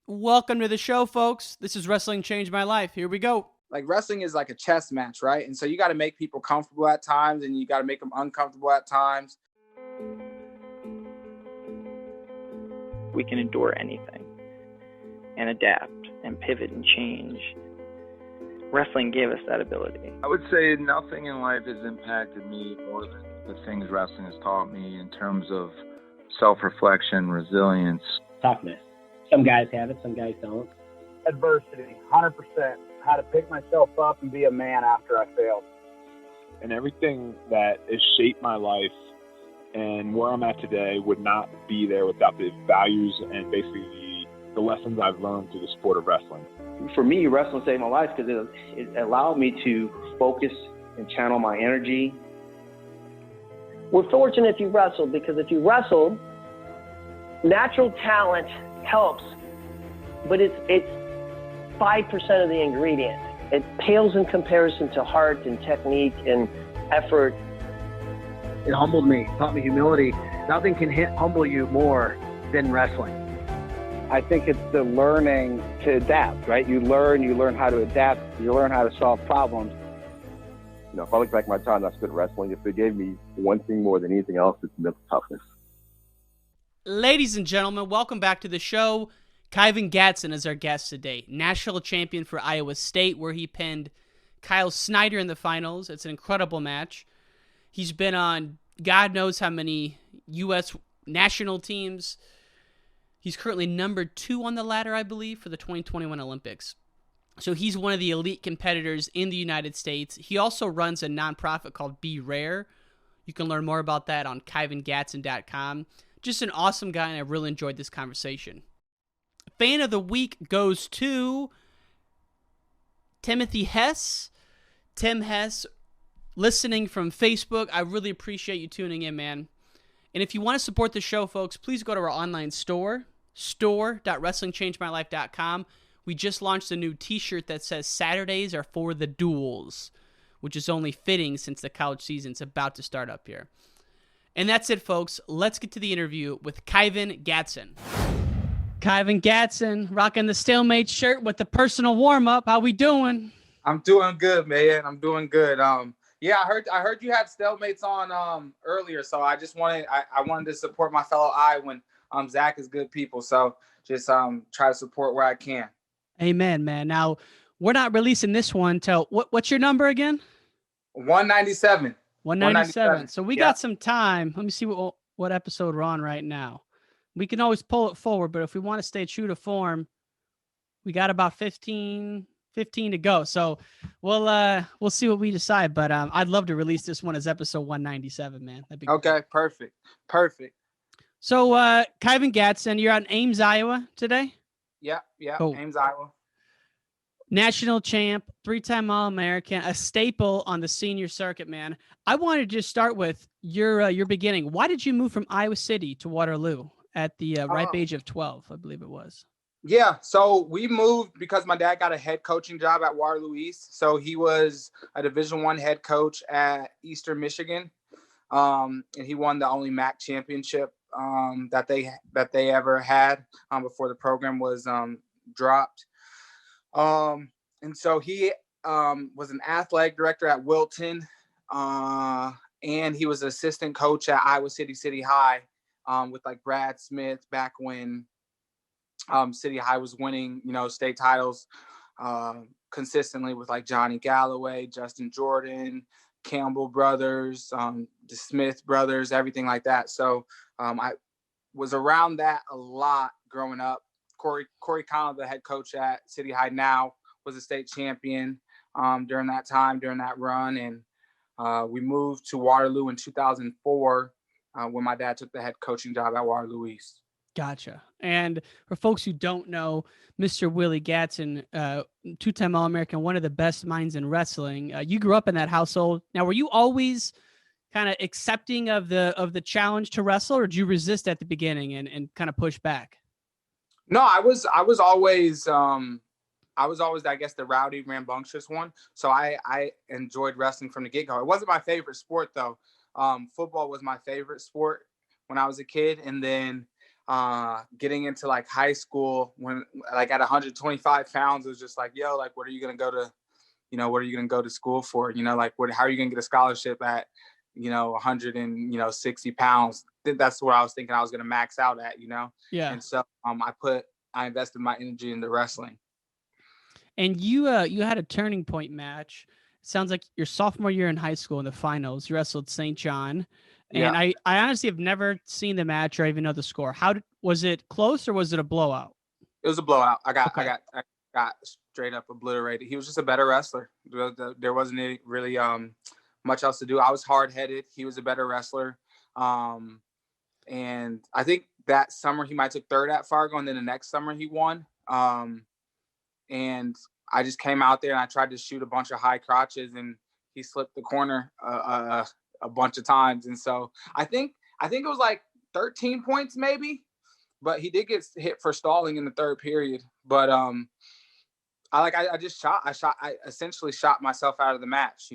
Welcome to the show, folks. This is Wrestling Changed My Life. Here we go. Like wrestling is like a chess match, right? And so you got to make people comfortable at times and you got to make them uncomfortable at times. We can endure anything and adapt and pivot and change. Wrestling gave us that ability. I would say nothing in life has impacted me more than the things wrestling has taught me in terms of self-reflection, resilience. Toughness. Some guys have it, some guys don't. Adversity, 100%. How to pick myself up and be a man after I failed. And everything that has shaped my life and where I'm at today would not be there without the values and basically the lessons I've learned through the sport of wrestling. For me, wrestling saved my life because it allowed me to focus and channel my energy. We're fortunate if you wrestle, because if you wrestle, natural talent helps, but it's 5% of the ingredient. It pales in comparison to heart and technique and effort. It humbled me, taught me humility. Nothing can humble you more than wrestling. I think it's the learning to adapt, right? You learn how to adapt, you learn how to solve problems. You know, if I look back at my time I spent wrestling, if it gave me one thing more than anything else, it's mental toughness. Ladies and gentlemen, welcome back to the show. Kyven Gadson is our guest today. National champion for Iowa State, where he pinned Kyle Snyder in the finals. It's an incredible match. He's been on God knows how many U.S. national teams. He's currently number 2 on the ladder, I believe, for the 2021 Olympics. So he's one of the elite competitors in the United States. He also runs a nonprofit called Be Rare. You can learn more about that on KyvenGadson.com. Just an awesome guy, and I really enjoyed this conversation. Fan of the week goes to Timothy Hess. Tim Hess, listening from Facebook. I really appreciate you tuning in, man. And if you want to support the show, folks, please go to our online store, store.wrestlingchangemylife.com. We just launched a new t-shirt that says Saturdays are for the duels, which is only fitting since the college season's about to start up here. And that's it, folks. Let's get to the interview with Kyven Gadson. Kyven Gadson, rocking the stalemate shirt with the personal warm-up. How we doing? I'm doing good, man. I'm doing good. Yeah, I heard you had stalemates on earlier, so I just wanted to support my fellow Iowan. Zach is good people, so just try to support where I can. Amen, man. Now, we're not releasing this one till what's your number again? 197. 197. So we got some time. Let me see what episode we're on right now. We can always pull it forward, but if we want to stay true to form, we got about 15 to go. So we'll see what we decide. But I'd love to release this one as episode 197, man. That'd be okay. Great. Perfect. So Kyven Gadson, you're out in Ames, Iowa today? Yeah. Cool. Ames, Iowa. National champ, 3-time All-American, a staple on the senior circuit, man. I wanted to just start with your beginning. Why did you move from Iowa City to Waterloo at the ripe age of 12, I believe it was? Yeah, so we moved because my dad got a head coaching job at Waterloo East. So he was a Division I head coach at Eastern Michigan, and he won the only MAC championship that they ever had before the program was dropped. And so he was an athletic director at Wilton, and he was an assistant coach at Iowa City High with like Brad Smith back when City High was winning, state titles consistently with like Johnny Galloway, Justin Jordan, Campbell brothers, the Smith brothers, everything like that. So I was around that a lot growing up. Corey Conlon, the head coach at City High now, was a state champion during that run. And we moved to Waterloo in 2004 when my dad took the head coaching job at Waterloo East. Gotcha. And for folks who don't know, Mr. Willie Gadson, 2-time All-American, one of the best minds in wrestling. You grew up in that household. Now, were you always kind of accepting of the challenge to wrestle, or did you resist at the beginning and kind of push back? No, I was always, I guess, the rowdy, rambunctious one. So I enjoyed wrestling from the get-go. It wasn't my favorite sport, though. Football was my favorite sport when I was a kid. And then getting into like high school when like at 125 pounds, it was just like, yo, like, what are you going to go to, what are you going to go to school for? Like, how are you going to get a scholarship at, 160 pounds? That's what I was thinking I was going to max out at, Yeah. And so I invested my energy into wrestling. And you had a turning point match. It sounds like your sophomore year in high school in the finals. You wrestled St. John. And I honestly have never seen the match or even know the score. Was it close or was it a blowout? It was a blowout. I got straight up obliterated. He was just a better wrestler. There wasn't really much else to do. I was hard headed. He was a better wrestler. And I think that summer he might have took third at Fargo, and then the next summer he won. And I just came out there and I tried to shoot a bunch of high crotches, and he slipped the corner a bunch of times. And so I think it was like 13 points maybe, but he did get hit for stalling in the third period. But I essentially shot myself out of the match,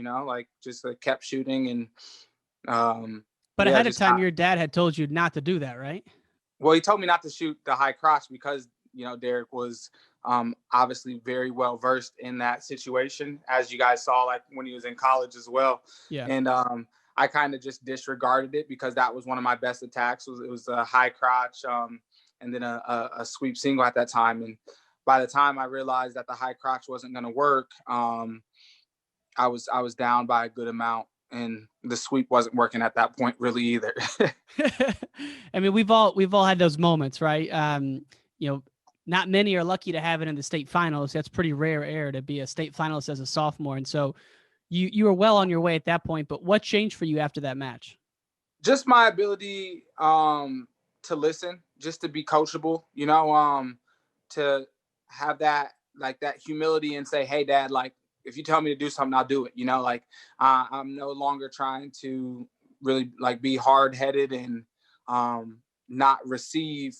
just kept shooting. And but ahead of time, your dad had told you not to do that, right? Well, he told me not to shoot the high crotch because Derek was obviously very well versed in that situation, as you guys saw, like when he was in college as well. Yeah. And I kind of just disregarded it because that was one of my best attacks. It was a high crotch and then a sweep single at that time. And by the time I realized that the high crotch wasn't going to work, I was down by a good amount, and the sweep wasn't working at that point really either. I mean, we've all had those moments, right? Not many are lucky to have it in the state finals. That's pretty rare air to be a state finalist as a sophomore. And so you were well on your way at that point, but what changed for you after that match? Just my ability to listen, just to be coachable, to have that humility and say, hey, Dad, like, if you tell me to do something, I'll do it. I'm no longer trying to really be hard headed and not receive,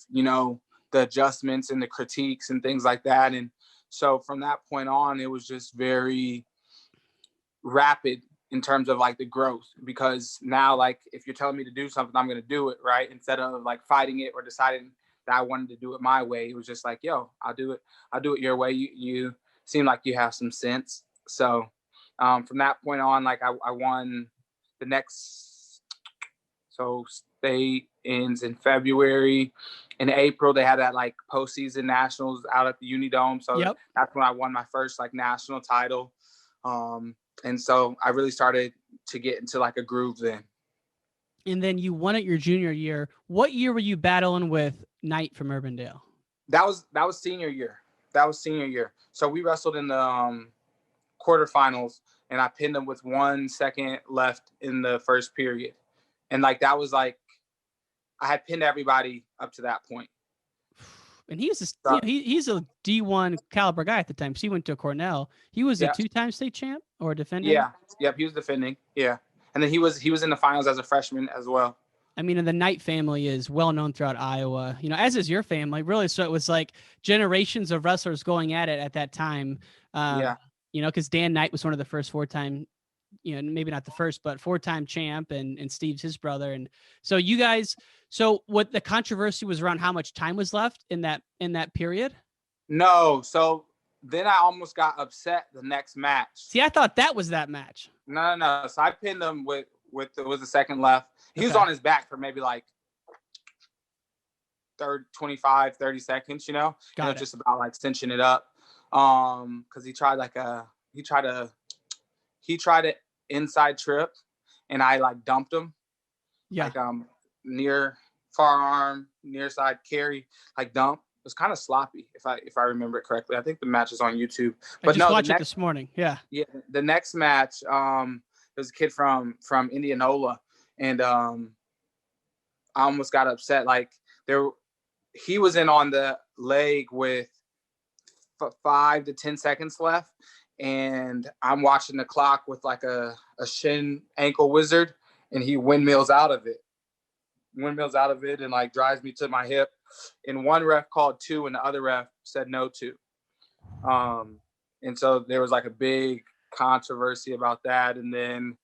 the adjustments and the critiques and things like that. And so from that point on, it was just very rapid in terms of the growth, because now, if you're telling me to do something, I'm going to do it, right? Instead of fighting it or deciding that I wanted to do it my way. It was just yo, I'll do it your way. You seem like you have some sense. So from that point on, I won the next, so state ends in February. In April, they had that postseason nationals out at the Unidome. So That's when I won my first national title. And so I really started to get into a groove then. And then you won it your junior year. What year were you battling with Knight from Urbandale? That was senior year. So we wrestled in the quarterfinals, and I pinned him with 1 second left in the first period. And that was I had pinned everybody up to that point. And he's a D1 caliber guy at the time. So he went to Cornell. He was a 2-time state champ or defending. Yeah. Yep. He was defending. Yeah. And then he was in the finals as a freshman as well. I mean, and the Knight family is well known throughout Iowa, as is your family, really. So it was generations of wrestlers going at it at that time. Because Dan Knight was one of the first 4-time, maybe not the first, but 4-time champ, and Steve's his brother. And so you guys, what the controversy was around how much time was left in that period? No. So then I almost got upset the next match. See, I thought that was that match. No. So I pinned him with a second left. He was on his back for maybe 25, 30 seconds, just about cinching it up. Cause he tried an inside trip, and I dumped him. Yeah. Near forearm, near side carry, dump. It was kind of sloppy, if I remember it correctly. I think the match is on YouTube. But I just watched it this morning. Yeah. Yeah. The next match, there's a kid from Indianola, and I almost got upset. He was in on the leg with 5 to 10 seconds left, and I'm watching the clock with a shin ankle wizard, and he windmills out of it and drives me to my hip. And one ref called 2 and the other ref said no 2. And so there was a big controversy about that. And then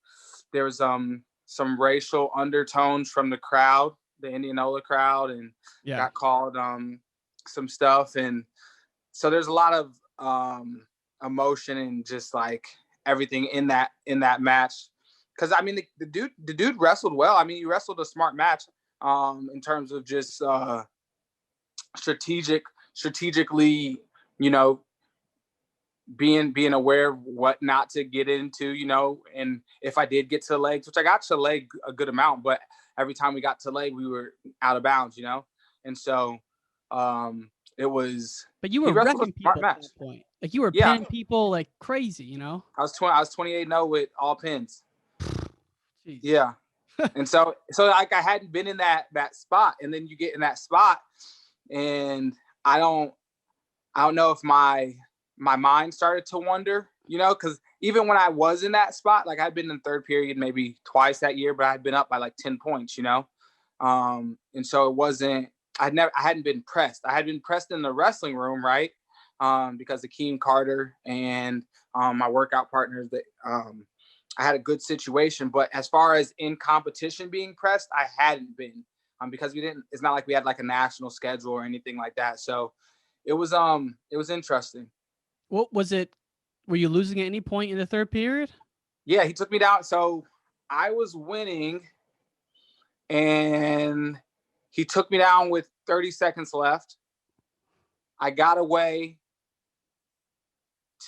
there was some racial undertones from the crowd the Indianola crowd and Yeah. got called some stuff. And so there's a lot of emotion and just like everything in that match. Cause I mean, the dude wrestled well. I mean, he wrestled a smart match in terms of just strategically, you know, being aware of what not to get into, you know, and if I did get to the legs, which I got to the leg a good amount, but every time we got to the leg, we were out of bounds, you know? And so it was. But you were wrecking people at that point. Like you were pinning people like crazy, you know? I was 28-0 with all pins. Jeez. Yeah. And so like I hadn't been in that spot, and then you get in that spot, and I don't know if my mind started to wonder, you know, because even when I was in that spot, like I'd been in third period maybe twice that year, but I'd been up by like 10 points, you know? And so it wasn't, I hadn't been pressed. I had been pressed in the wrestling room, right? Because of Keem Carter and my workout partners, that I had a good situation. But as far as in competition being pressed, I hadn't been because it's not like we had like a national schedule or anything like that. So it was interesting. What was it? Were you losing at any point in the third period? Yeah, he took me down. So I was winning, and he took me down with 30 seconds left. I got away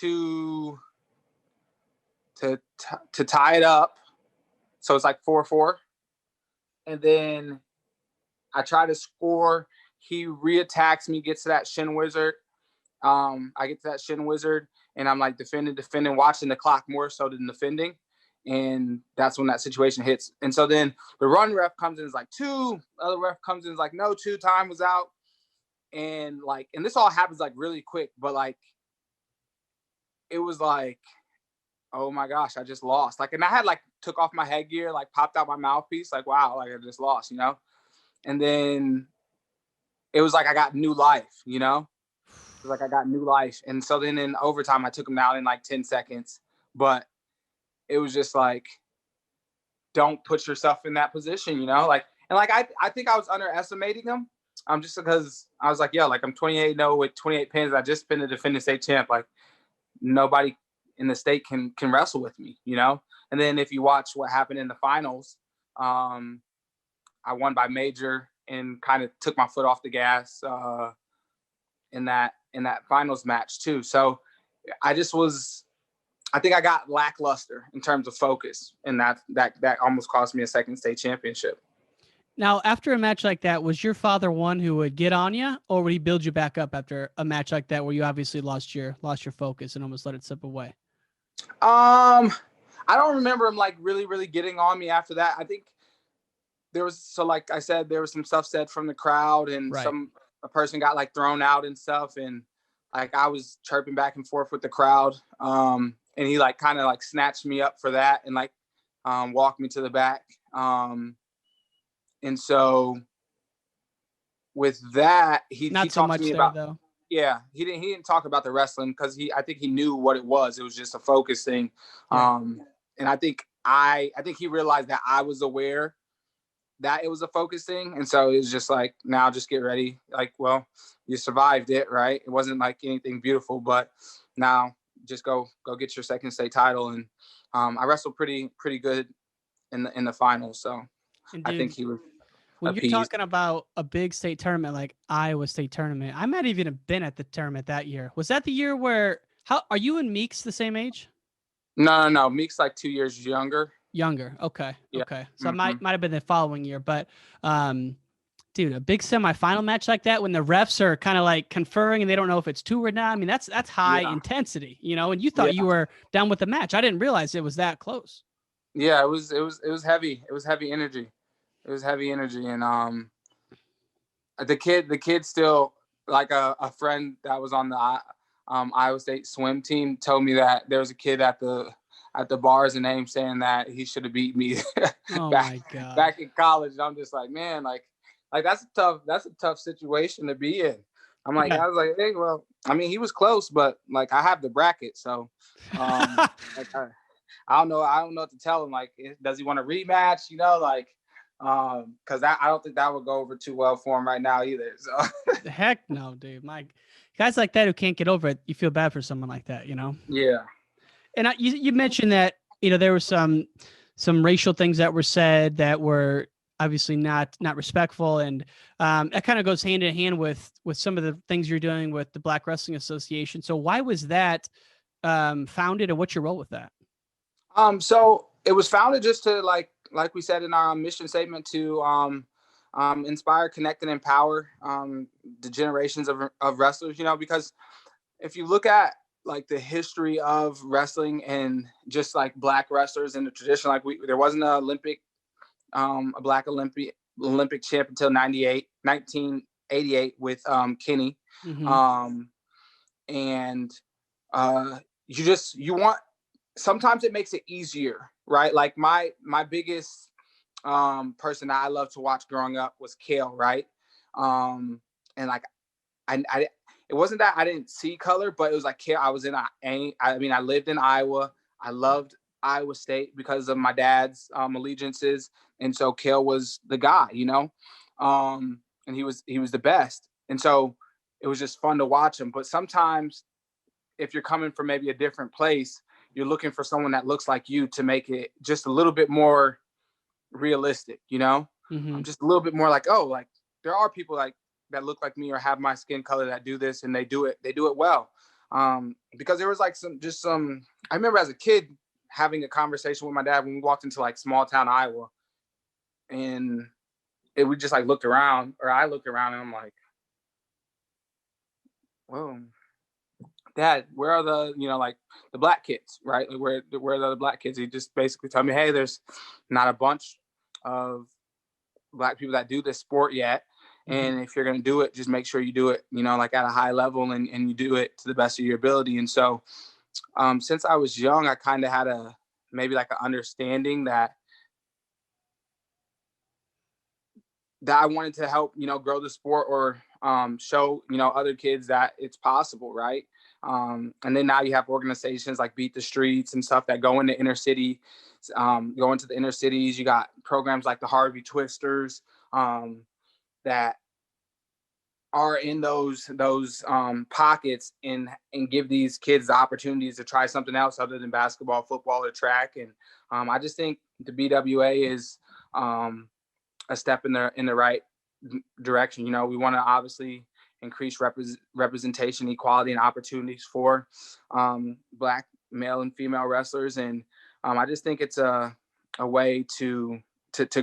to tie it up. So it's like 4-4. And then I try to score. He reattacks me, gets to that shin wizard. I get to that shin wizard, and I'm like defending, watching the clock more so than defending. And that's when that situation hits. And so then the run ref comes in, is like 2. Other ref comes in, is like, no, 2, time was out. And like, and this all happens like really quick, but like, it was like, oh my gosh, I just lost. Like, and I had like took off my headgear, like popped out my mouthpiece, like, wow, like I just lost, you know? And then it was like, I got new life, you know? It was like, I got new life. And so then in overtime, I took him down in like 10 seconds, but it was just like, don't put yourself in that position, you know? Like, and like, I think I was underestimating him. Just because I was like, yeah, like I'm 28-0 with 28 pins. I just been a defending state champ. Like nobody in the state can wrestle with me, you know? And then if you watch what happened in the finals, I won by major and kind of took my foot off the gas in that finals match too. So I think I got lackluster in terms of focus, and that almost cost me a second state championship. Now, after a match like that, was your father one who would get on you, or would he build you back up after a match like that where you obviously lost your focus and almost let it slip away? I don't remember him like really, really getting on me after that. I think like I said, there was some stuff said from the crowd, and right. A person got like thrown out and stuff, and like I was chirping back and forth with the crowd, and he like kind of like snatched me up for that and like walked me to the back. And so with that, he talked to me about, though. Yeah, he didn't talk about the wrestling because I think he knew what it was. It was just a focus thing. Yeah. And I think he realized that I was aware that it was a focus thing. And so it was just like, now just get ready. Like, well, you survived it, right? It wasn't like anything beautiful, but now just go get your second state title. And I wrestled pretty good in the finals. So dude, I think he was. When you're talking about a big state tournament like Iowa State tournament, I might even have been at the tournament that year. Was that the year where? How are you and Meeks the same age? No. Meeks like 2 years younger. Younger. Okay. Yeah. Okay. So it might have been the following year, but dude, a big semifinal match like that when the refs are kind of like conferring and they don't know if it's 2 or not. I mean, that's high intensity, you know. And you thought you were down with the match. I didn't realize it was that close. Yeah, it was heavy. It was heavy energy. It was heavy energy, and the kid still, like a friend that was on the Iowa State swim team told me that there was a kid at the bars and name saying that he should have beat me back in college. And I'm just like, man, like that's a tough situation to be in. I'm like, I was like, hey, well, I mean, he was close, but like I have the bracket, so like I don't know what to tell him. Like, does he want a rematch? You know, like. Because I don't think that would go over too well for him right now either. So Heck no, dude. Guys like that who can't get over it, you feel bad for someone like that, yeah. And you mentioned that there were some racial things that were said that were obviously not respectful, and that kind of goes hand in hand with some of the things you're doing with the Black Wrestling Association. So why was that founded, and what's your role with that? So it was founded just to like we said in our mission statement, to inspire, connect, and empower the generations of wrestlers. Because if you look at like the history of wrestling and just like Black wrestlers in the tradition, like there wasn't an Olympic, a Black Olympic champ until 1988 with Kenny. Mm-hmm. And you want, sometimes it makes it easier, right? Like my biggest person that I loved to watch growing up was Kale, right? And like I it wasn't that I didn't see color, but it was like Kale. I lived in Iowa. I loved Iowa State because of my dad's allegiances, and so Kale was the guy, and he was the best, and so it was just fun to watch him. But sometimes, if you're coming from maybe a different place, you're looking for someone that looks like you to make it just a little bit more realistic, Mm-hmm. Just a little bit more like, oh, like there are people like that look like me or have my skin color that do this, and they do it well. Because there was like I remember as a kid having a conversation with my dad when we walked into like small town Iowa, and we just like looked around, or I looked around, and I'm like, whoa, Dad, where are the, like the Black kids, right? Like where are the other Black kids? He just basically told me, hey, there's not a bunch of Black people that do this sport yet. And if you're going to do it, just make sure you do it, like at a high level, and you do it to the best of your ability. And so since I was young, I kind of had maybe like an understanding that I wanted to help, grow the sport, or show, other kids that it's possible. Right. And then now you have organizations like Beat the Streets and stuff that go into the inner cities. You got programs like the Harvey Twisters that are in those pockets, and give these kids the opportunities to try something else other than basketball, football, or track. And I just think the BWA is a step in the right direction. We want to obviously increase representation, equality, and opportunities for Black male and female wrestlers. And I just think it's a way to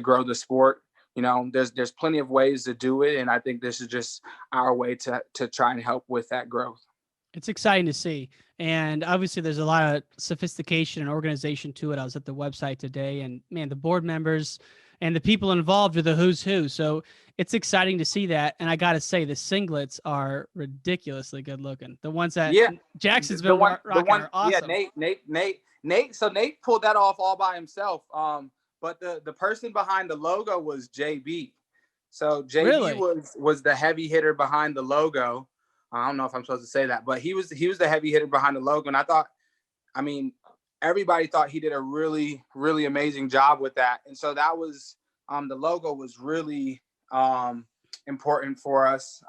grow the sport. There's plenty of ways to do it, and I think this is just our way to try and help with that growth. It's exciting to see. And obviously there's a lot of sophistication and organization to it. I was at the website today, and man, the board members and the people involved are the who's who. So it's exciting to see that. And I got to say, the singlets are ridiculously good looking. The ones that Jackson's been rocking are awesome. Yeah, Nate. So Nate pulled that off all by himself. But the person behind the logo was JB. So JB was the heavy hitter behind the logo. I don't know if I'm supposed to say that, but he was the heavy hitter behind the logo. And everybody thought he did a really, really amazing job with that. And so that was, the logo was really important for us.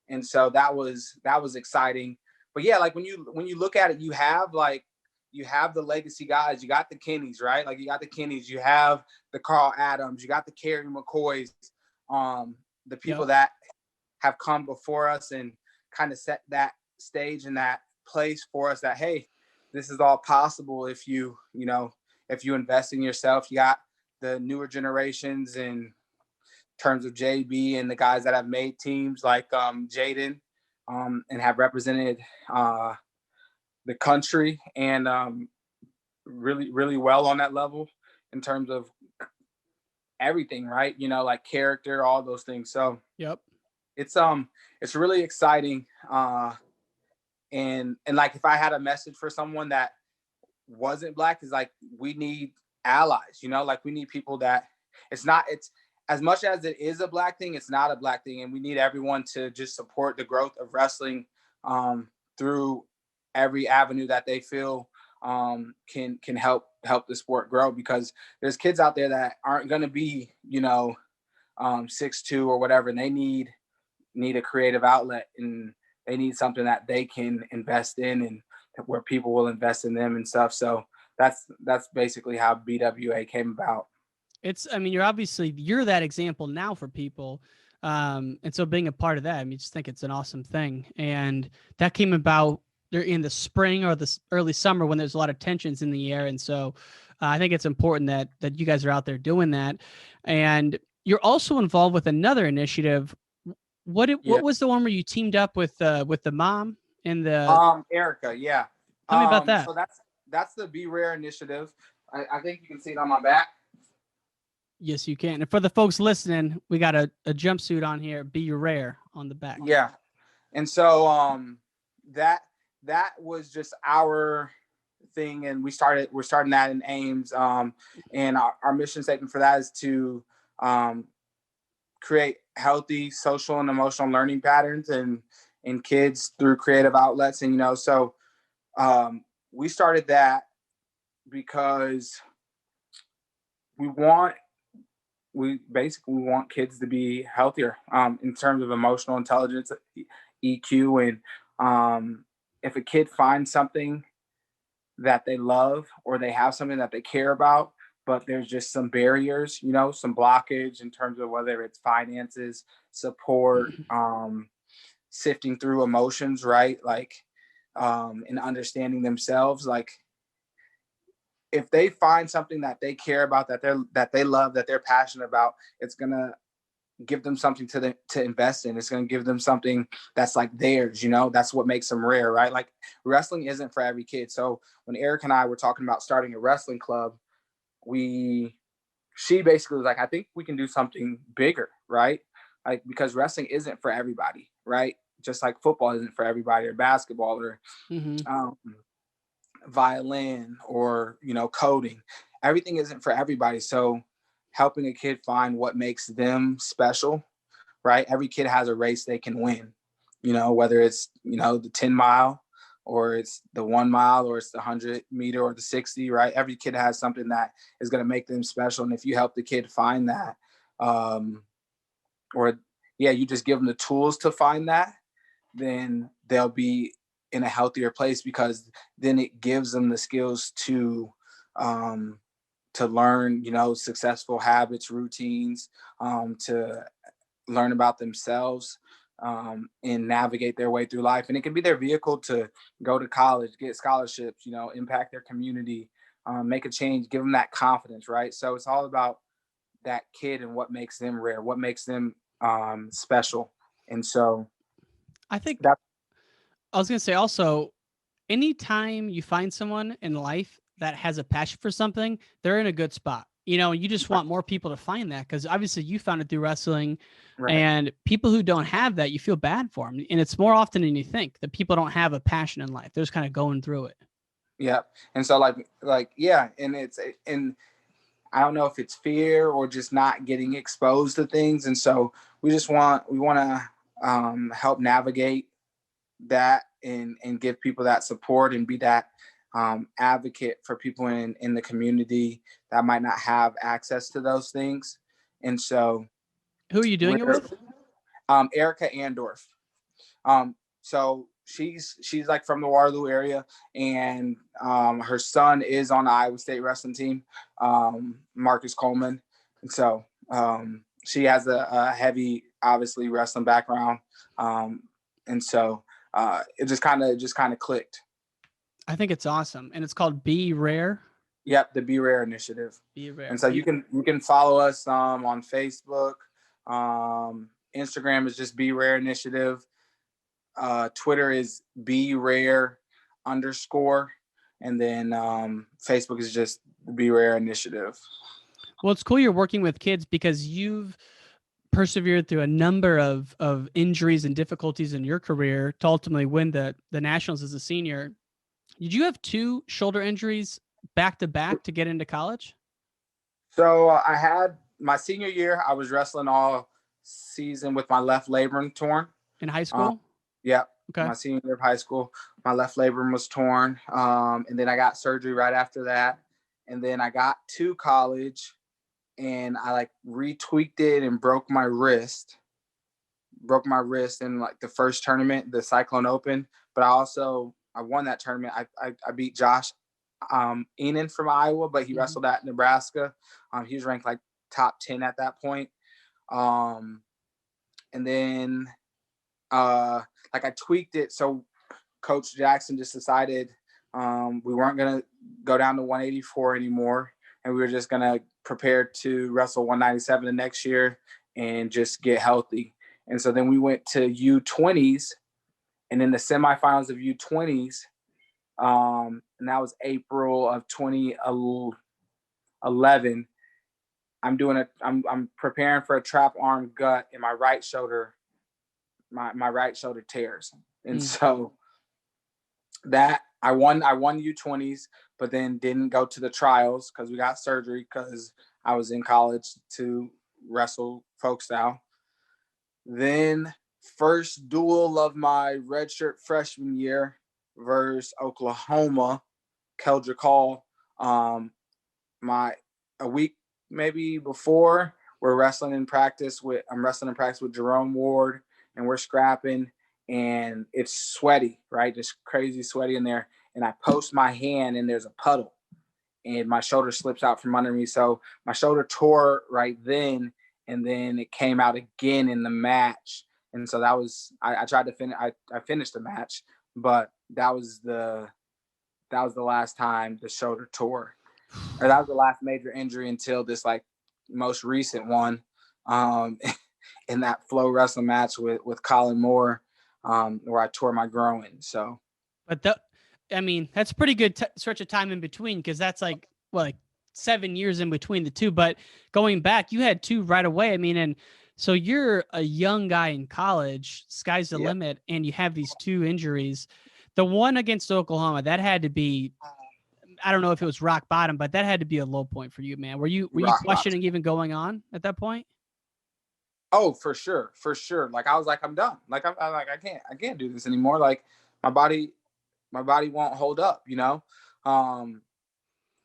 And so that was exciting. But yeah, like when you look at it, you have the legacy guys. You got the Kennys, right? Like you got the Kennys, you have the Carl Adams, you got the Kerry McCoys, the people that have come before us and kind of set that stage and that place for us that, hey, this is all possible if you invest in yourself. You got the newer generations in terms of JB and the guys that have made teams like Jaden and have represented the country and really, really well on that level in terms of everything, right? Like character, all those things. So it's really exciting. And like, if I had a message for someone that wasn't Black, is like, we need allies, like we need people that it's as much as it is a Black thing, it's not a Black thing. And we need everyone to just support the growth of wrestling through every avenue that they feel can help the sport grow, because there's kids out there that aren't going to be 6'2" or whatever, and they need a creative outlet, and they need something that they can invest in, and where people will invest in them and stuff. So that's basically how BWA came about. You're that example now for people. And so being a part of that, I just think it's an awesome thing. And that came about in the spring or the early summer when there's a lot of tensions in the air. And so I think it's important that you guys are out there doing that. And you're also involved with another initiative. What was the one where you teamed up with the mom and the Erica? Yeah. Tell me about that. So that's the Be Rare initiative. I think you can see it on my back. Yes, you can. And for the folks listening, we got a jumpsuit on here, Be Rare on the back. Yeah. And so that was just our thing, and we're starting that in Ames. And our mission statement for that is to create healthy social and emotional learning patterns in kids through creative outlets. And so we started that because we want kids to be healthier in terms of emotional intelligence, EQ. And if a kid finds something that they love, or they have something that they care about, but there's just some barriers, some blockage in terms of whether it's finances, support, sifting through emotions, right? And understanding themselves. If they find something that they care about, that they love, that they're passionate about, it's gonna give them something to invest in. It's gonna give them something that's theirs. That's what makes them rare, right? Wrestling isn't for every kid. So when Eric and I were talking about starting a wrestling club, she basically was like, I think we can do something bigger, right? Because wrestling isn't for everybody, right? Just like football isn't for everybody, or basketball, or violin, or coding. Everything isn't for everybody. So helping a kid find what makes them special, right? Every kid has a race they can win, whether it's the 10 mile, or it's the 1 mile, or it's the 100 meter, or the 60, right? Every kid has something that is going to make them special. And if you help the kid find that, you just give them the tools to find that, then they'll be in a healthier place, because then it gives them the skills to learn, successful habits, routines, to learn about themselves, and navigate their way through life. And it can be their vehicle to go to college, get scholarships, impact their community, make a change, give them that confidence, right? So it's all about that kid and what makes them rare, what makes them special. And so I think I was going to say also, anytime you find someone in life that has a passion for something, they're in a good spot. You just want more people to find that, because obviously you found it through wrestling, right? And people who don't have that, you feel bad for them. And it's more often than you think that people don't have a passion in life. They're just kind of going through it. Yeah. And so and I don't know if it's fear or just not getting exposed to things. And so we want to help navigate that and give people that support, and be that advocate for people in the community that might not have access to those things. And so who are you doing it with? Erica Andorf. So she's from the Waterloo area, and her son is on the Iowa State wrestling team, Marcus Coleman. And so she has a heavy, obviously, wrestling background. And so it just kind of clicked. I think it's awesome. And it's called Be Rare. Yep. The Be Rare initiative. Be Rare. And so you can follow us on Facebook. Instagram is just Be Rare initiative. Twitter is Be Rare _. And then Facebook is just Be Rare initiative. Well, it's cool you're working with kids, because you've persevered through a number of injuries and difficulties in your career to ultimately win the Nationals as a senior. Did you have 2 shoulder injuries back to back to get into college? So I had my senior year, I was wrestling all season with my left labrum torn. In high school? Yep. Okay. My senior year of high school, my left labrum was torn. And then I got surgery right after that. And then I got to college and I like retweaked it and broke my wrist in like the first tournament, the Cyclone Open. But I won that tournament. I beat Josh Enan from Iowa, but he wrestled at Nebraska. He was ranked like top 10 at that point. And then like I tweaked it. So Coach Jackson just decided we weren't going to go down to 184 anymore. And we were just going to prepare to wrestle 197 the next year and just get healthy. And so then we went to U20s, and in the semifinals of U20s, and that was April of 2011. I'm preparing for a trap arm gut in my right shoulder. My right shoulder tears, and so that I won U20s, but then didn't go to the trials because we got surgery because I was in college to wrestle folk style. Then first duel of my redshirt freshman year versus Oklahoma, Keldrick Hall. A week maybe before, I'm wrestling in practice with Jerome Ward, and we're scrapping, and it's sweaty, right? Just crazy sweaty in there. And I post my hand, and there's a puddle, and my shoulder slips out from under me. So my shoulder tore right then, and then it came out again in the match. And so that was, I tried to finish, I finished the match, but that was the last time the shoulder tore. Or that was the last major injury until this like most recent one, in that flow wrestling match with Colin Moore, where I tore my groin. So, but that's a pretty good stretch of time in between, because that's like 7 years in between the two. But going back, you had two right away. I mean, and so you're a young guy in college, sky's the limit, and you have these two injuries. The one against Oklahoma, that had to be, I don't know if it was rock bottom, but that had to be a low point for you, man. Were you questioning even going on at that point? Oh, for sure. Like I was like, I'm done. Like I'm like, I can't do this anymore. Like my body won't hold up, you know? And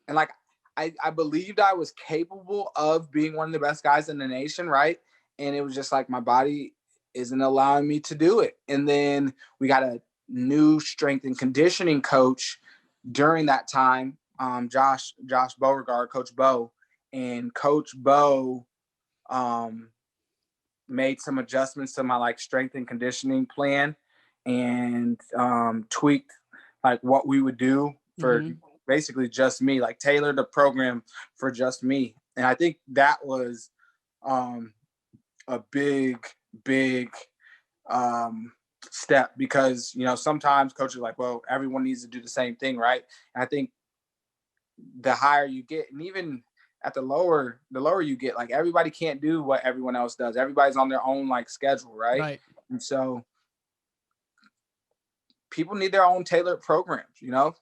like, I believed I was capable of being one of the best guys in the nation. Right. And it was just like, my body isn't allowing me to do it. And then we got a new strength and conditioning coach during that time, Josh Beauregard, Coach Bo, and Coach Bo, made some adjustments to my like strength and conditioning plan, and tweaked like what we would do for basically just me, like tailored the program for just me. And I think that was a big step, because, you know, sometimes coaches are like, well, everyone needs to do the same thing, right? And I think the higher you get, and even at the lower you get, like everybody can't do what everyone else does. Everybody's on their own like schedule, right? And so people need their own tailored programs, you know?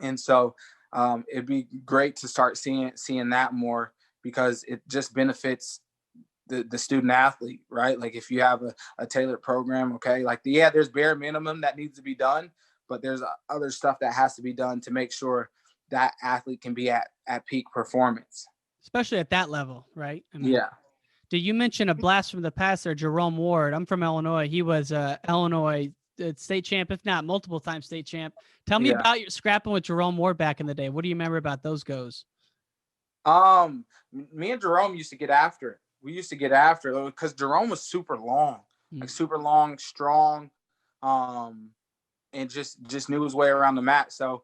And so it'd be great to start seeing that more, because it just benefits the student athlete, right? Like if you have a tailored program, okay, like there's bare minimum that needs to be done, but there's other stuff that has to be done to make sure that athlete can be at peak performance, especially at that level, right? I mean, did you mention a blast from the past there, Jerome Ward? I'm from Illinois. He was Illinois state champ, if not multiple time state champ. Tell me about your scrapping with Jerome Ward back in the day. What do you remember about those goes? Me and Jerome used to get after it. We used to get after it because Jerome was super long, like super long, strong, and just knew his way around the mat. So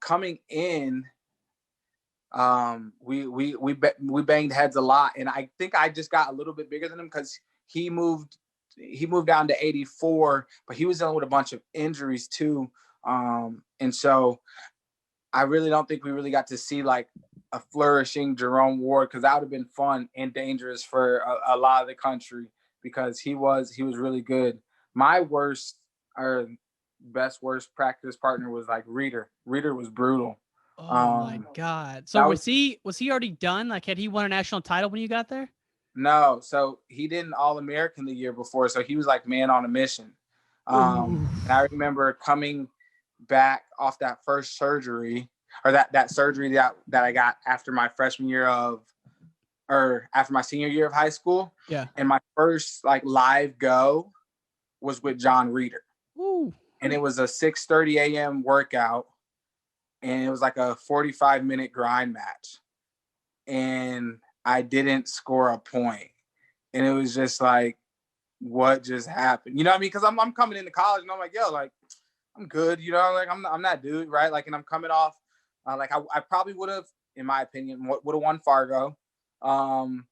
coming in, we banged heads a lot, and I think I just got a little bit bigger than him because he moved down to 84, but he was dealing with a bunch of injuries too, and so I really don't think we really got to see like a flourishing Jerome Ward, because that would have been fun and dangerous for a lot of the country, because he was really good. My worst practice partner was like Reeder. Reeder was brutal. Oh my God. So was he already done? Like, had he won a national title when you got there? No. So he did an All-American the year before. So he was like man on a mission. And I remember coming back off that first surgery, or that surgery that I got after my freshman year after my senior year of high school. Yeah. And my first like live go was with John Reeder. Ooh. And it was a 6:30 a.m. workout. And it was like a 45-minute grind match. And I didn't score a point. And it was just like, what just happened? You know what I mean? Because I'm coming into college and I'm like, yo, like, I'm good. You know, like I'm that dude, right? Like, and I'm coming off, like I probably would have, in my opinion, would have won Fargo. But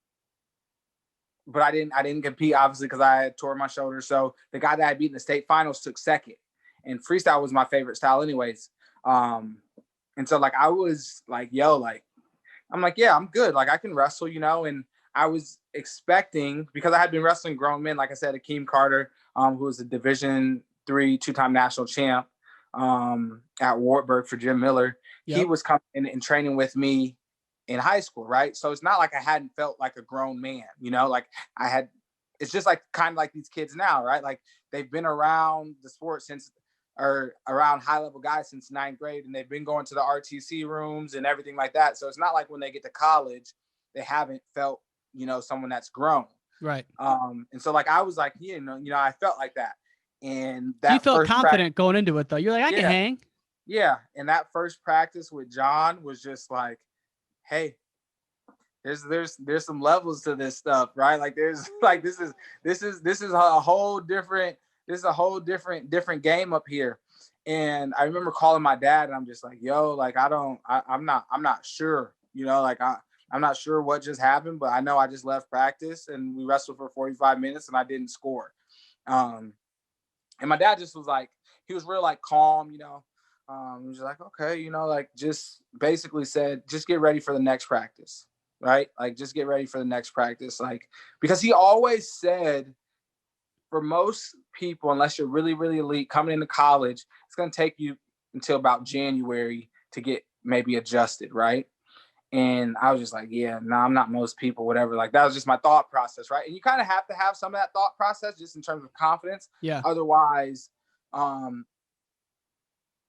I didn't compete, obviously, because I had tore my shoulder. So the guy that I beat in the state finals took second. And freestyle was my favorite style anyways. And so, like, I was like, yo, like, I'm like, yeah, I'm good. Like, I can wrestle, you know. And I was expecting, because I had been wrestling grown men, like I said, Akeem Carter, who was a Division III two-time national champ at Wartburg for Jim Miller. Yep. He was coming in and training with me in high school, right? So it's not like I hadn't felt like a grown man, you know, like I had, it's just like kind of like these kids now, right? Like they've been around the sport or around high level guys since 9th grade, and they've been going to the RTC rooms and everything like that. So it's not like when they get to college, they haven't felt, you know, someone that's grown. Right. And so like, I was like, you know, I felt like that. And that you felt confident going into it though. You're like, I can hang. Yeah. And that first practice with John was just like, hey, there's some levels to this stuff, right? Like there's like, this is a whole different game up here. And I remember calling my dad and I'm just like, yo, like, I'm not sure, you know, like I'm not sure what just happened, but I know I just left practice and we wrestled for 45 minutes and I didn't score. And my dad just was like, he was real like calm, you know. He was like, okay, you know, like just basically said, just get ready for the next practice, right? Like just get ready for the next practice. Like, because he always said, for most people, unless you're really, really elite coming into college, it's going to take you until about January to get maybe adjusted, right? And I was just like, yeah, no, I'm not most people, whatever. Like that was just my thought process, right? And you kind of have to have some of that thought process just in terms of confidence. Yeah. Otherwise,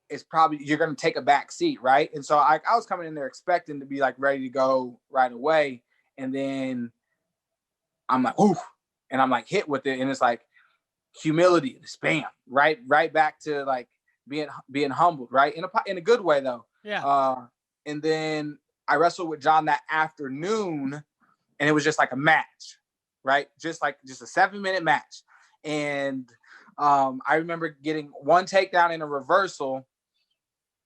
it's probably, you're going to take a back seat, right? And so I was coming in there expecting to be like ready to go right away. And then I'm like, ooh, and I'm like hit with it. And it's like humility, spam, right back to like being humbled, right? In a good way though. Yeah. And then I wrestled with John that afternoon and it was just like a match, right? Just a 7-minute match. And I remember getting one takedown in a reversal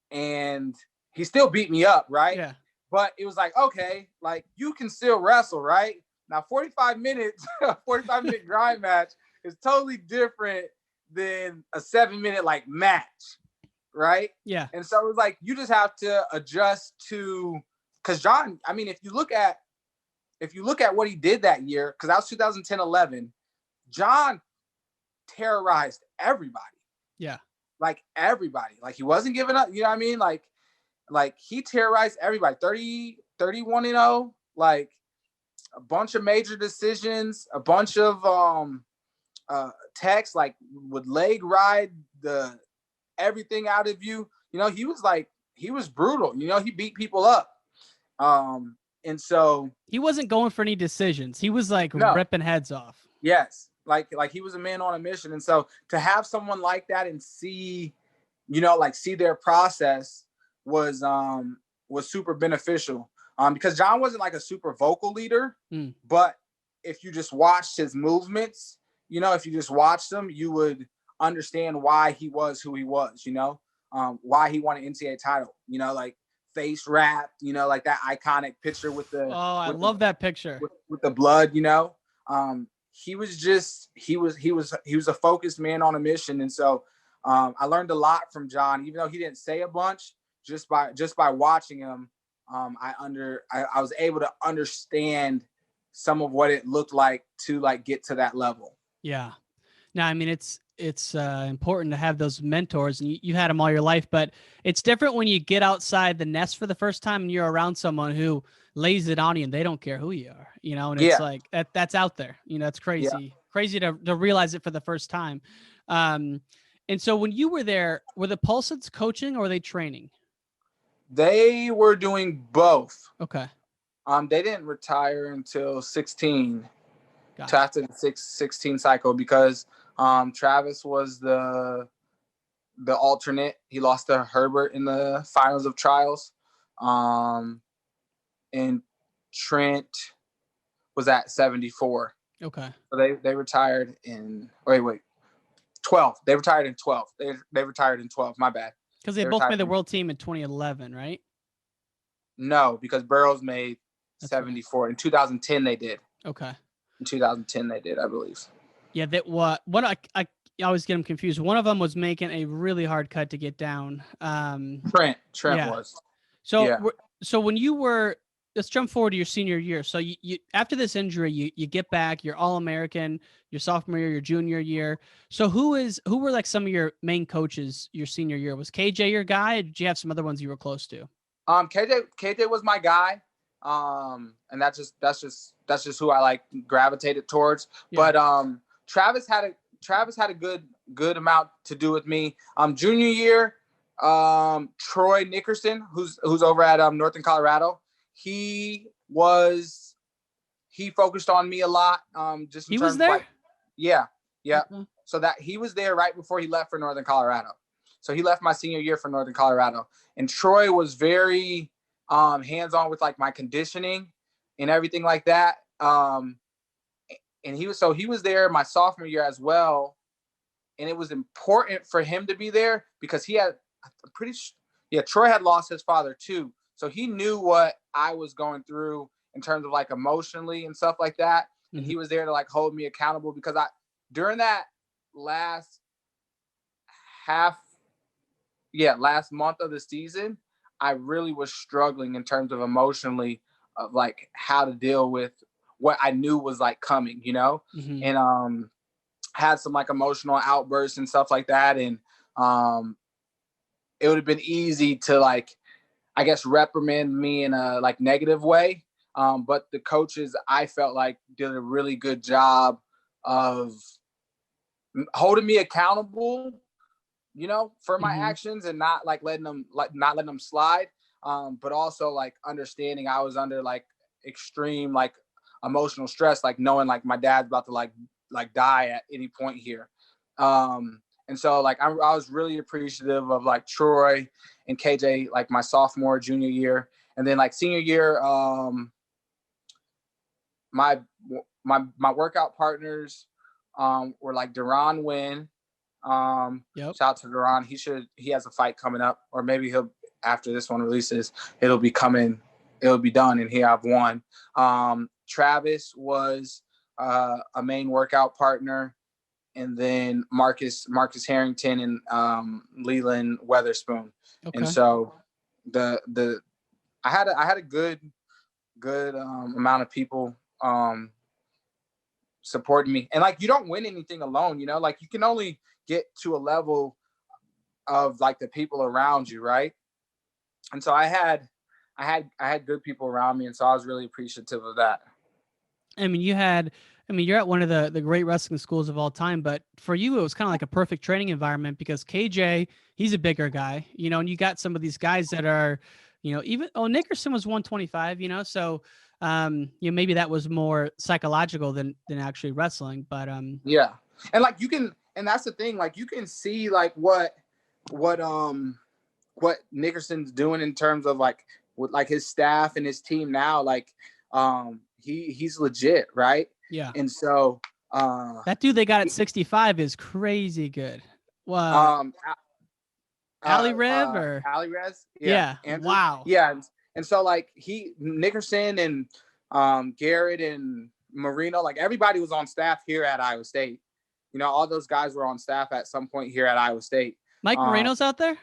and he still beat me up, right? Yeah. But it was like, okay, like you can still wrestle, right? Now 45 minutes, a 45-minute grind match is totally different than a 7-minute like match, right? Yeah. And so it was like, you just have to adjust to, because John, I mean, if you look at what he did that year, because that was 2010-11, John terrorized everybody. Yeah. Like everybody. Like he wasn't giving up, you know what I mean? Like he terrorized everybody. 31-0, like a bunch of major decisions, a bunch of techs, like would leg ride the everything out of you. You know, he was brutal. You know, he beat people up. And so he wasn't going for any decisions. He was like ripping heads off. Yes. Like he was a man on a mission. And so to have someone like that and see, you know, like see their process was super beneficial. Because John wasn't like a super vocal leader, but if you just watched his movements, you know, if you just watched them, you would understand why he was who he was, you know, why he won an NCAA title, you know, like face wrapped, you know, like that iconic picture with the, I love that picture with the blood, you know. He was a focused man on a mission. And so I learned a lot from John, even though he didn't say a bunch, just by watching him. I was able to understand some of what it looked like to like get to that level. Yeah. No, I mean, it's important to have those mentors, and you had them all your life, but it's different when you get outside the nest for the first time and you're around someone who lays it on you and they don't care who you are, you know, and it's like that's out there, you know, it's crazy, crazy to realize it for the first time. And so when you were there, were the Pulsets coaching or were they training? They were doing both. Okay. They didn't retire until 16, Gotcha. after the 16 cycle, because Travis was the alternate. He lost to Herbert in the finals of trials. And Trent was at 74. Okay. So they retired in 12. They retired in 12. They retired in 12. My bad. Because they both made the world team in 2011, right? No, because Burroughs made 74. Right. In 2010 they did. Okay. In 2010 they did, I believe. Yeah, that what I always get them confused. One of them was making a really hard cut to get down. Trent was. So when you were, let's jump forward to your senior year. So you after this injury, you get back, you're All-American, your sophomore year, your junior year. So who were like some of your main coaches your senior year? Was KJ your guy? Or did you have some other ones you were close to? KJ was my guy. And that's just who I like gravitated towards. Yeah. But Travis had a good amount to do with me. Junior year, Troy Nickerson, who's over at Northern Colorado, he focused on me a lot. Just in he terms was there. Of like, yeah. Mm-hmm. So that he was there right before he left for Northern Colorado. So he left my senior year for Northern Colorado, and Troy was very hands-on with like my conditioning and everything like that. And he was there my sophomore year as well. And it was important for him to be there because Troy had lost his father too. So he knew what I was going through in terms of like emotionally and stuff like that. Mm-hmm. And he was there to like hold me accountable because during that last month of the season, I really was struggling in terms of emotionally of like how to deal with what I knew was like coming, mm-hmm. And had some like emotional outbursts and stuff like that. And it would have been easy to like, I guess, reprimand me in a like negative way. But the coaches, I felt like did a really good job of holding me accountable, for my mm-hmm. actions and not letting them slide. But also like understanding I was under like extreme like emotional stress, like knowing like my dad's about to like die at any point here. And so like I was really appreciative of like Troy and KJ, like my sophomore, junior year. And then like senior year, my workout partners were like Duran Wynn. Shout out to Duran. He has a fight coming up, or maybe after this one releases, it'll be done and he'll have one. Travis was a main workout partner, and then Marcus Harrington and Leland Weatherspoon. Okay. And so I had a good amount of people supporting me. And like you don't win anything alone, like you can only get to a level of like the people around you, right? And so I had good people around me, and so I was really appreciative of that. I mean, you're at one of the great wrestling schools of all time, but for you, it was kind of like a perfect training environment because KJ, he's a bigger guy, and you got some of these guys that are, even, Nickerson was 125, so, maybe that was more psychological than actually wrestling, but, yeah. And like and that's the thing, like you can see like what Nickerson's doing in terms of like with like his staff and his team now, like, he's legit, right? Yeah. And so that dude they got at 65 is crazy good. Wow. Ali Rev or Ali Rez? Yeah. Andrew? Wow. Yeah. And so like Nickerson and Garrett and Marino, like everybody was on staff here at Iowa State. All those guys were on staff at some point here at Iowa State. Mike Marino's out there?